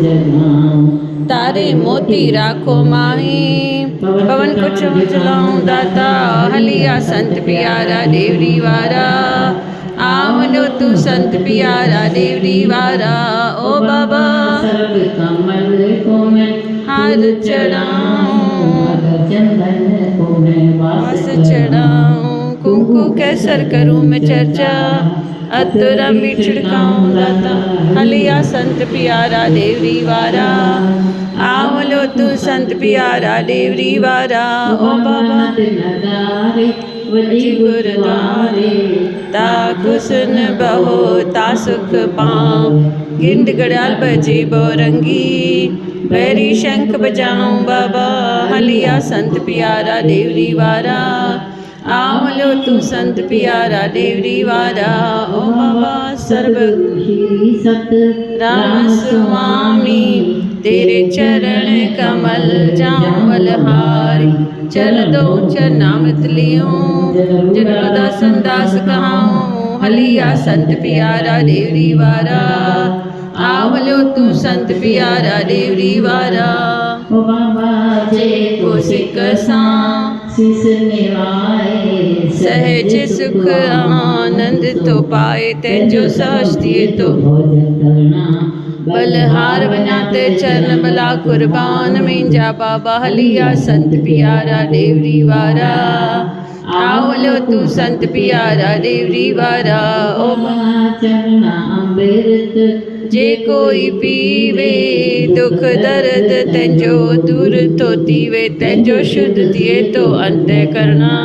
जगाऊं तारे मोती राखो माही पवन को चलाऊं दाता हलिया संत प्यारा देवरी वारा आवलो तू संत प्यारा देवरी वारा ओ बाबा सर्व कमल को मैं हार चढ़ाऊं चंदन को मैं वास चढ़ाऊं कुंकु कैसर करूं मैं चर्चा अतुरम भी छिड़काऊं दाता हलिया संत प्यारा देवरी वारा आवलो तू संत प्यारा देवरी वारा ओ बाबा वजी गुरुद्वारे ता कुसन बहो ता सुख पाऊं गिंड गड़ाल बजे बोरंगी वैरी शंख बजाऊं बाबा हलिया संत प्यारा देवरी वारा आवलो तू संत प्यारा देवरी वारा ओ बाबा सर्व सत राम स्वामी तेरे चरण कमल जाऊं बलहारी चल दो चरनामृत लियो जन्म दासन दास कहाऊं हलिया संत प्यारा देवरी वारा आवलो तू संत प्यारा देवरी वारा ओ बाबा जे को सिक सां सिस निवाए सहज सुख आनंद तो पाए तेजो सहस्ती तो भोजन करना बलहार बनाते चरण बला कुर्बान मिंजा बाबा हलिया संत प्यारा देवरी वारा आवलो तू संत प्यारा देवरी वारा ओ चरना अमृत जे कोई पीवे दुख दर्द तेंजो दूर तो तीवे तेंजो शुद्ध थिए तो अंत करना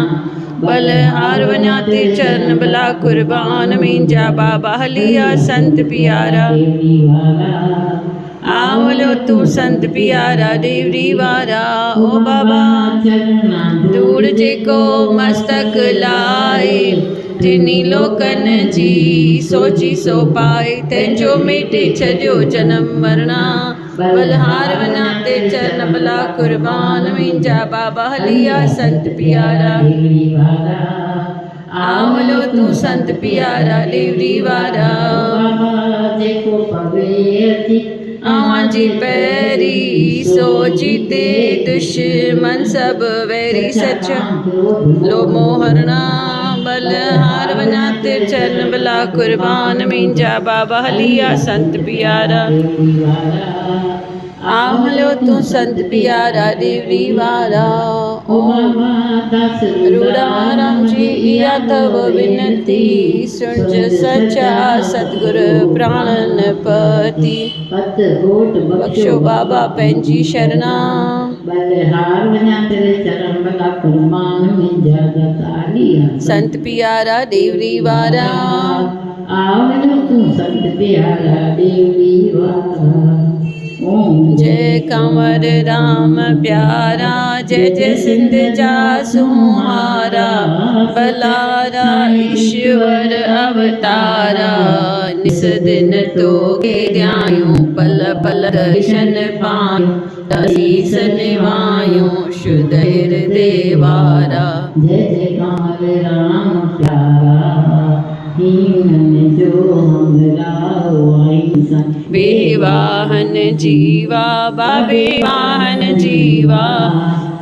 बलहार बनाते चरण बला कुर्बान मिंजा बाबा हलिया संत प्यारा आवलो तू संत प्यारा देवरी वारा ओ बाबा दूर जेको मस्तक लाए जिनी लोकन जी सोची सो पाए तेंजो मिटे छॾियो जनम मरणा बलहार बनाते चरण बला कुर्बान मिंजा बाबा हलिया संत प्यारा आवलो तू संत प्यारा देवरी वारा आवां जी पैरी सो जीते दुश्मन सब वैरी सच लो मोहरना बलहार बनाते चरण बला कुर्बान मिंजा बाबा हलिया संत प्यारा आवलो तू संत प्यारा देवरी वारा ओ रूड़ा राम जी इया तव विनती सुनज सचा सतगुर प्राणन पति बख्शो बाबा पंहिंजी शरणा बलहार बनाते चरण बला कुर्बान मिंजा दातालिया संत प्यारा देवरी वारा आवलो तू संत प्यारा देवरी वारा ओम जय कंवर राम प्यारा जय जय सिंध जा सुहारा बलारा ईश्वर अवतारा निस दिन तो के ध्यायूं पल पल दर्शन पायूं असीस निवायूं शुद्ध हृदय वारा जय जय कंवर राम प्यारा हीनन जो हमरा वाईसा बेवाहन जीवा बाबे वाहन जीवा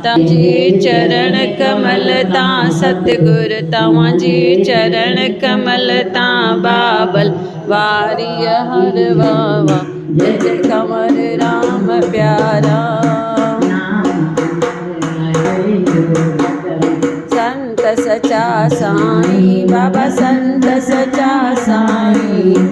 तव्हांजे चरण कमल तां सतगुर तव्हांजे चरण कमल तां बाबल वारीअ हर वावा जय जय कंवर राम प्यारा संत सचा साईं बाबा संत सचा साईं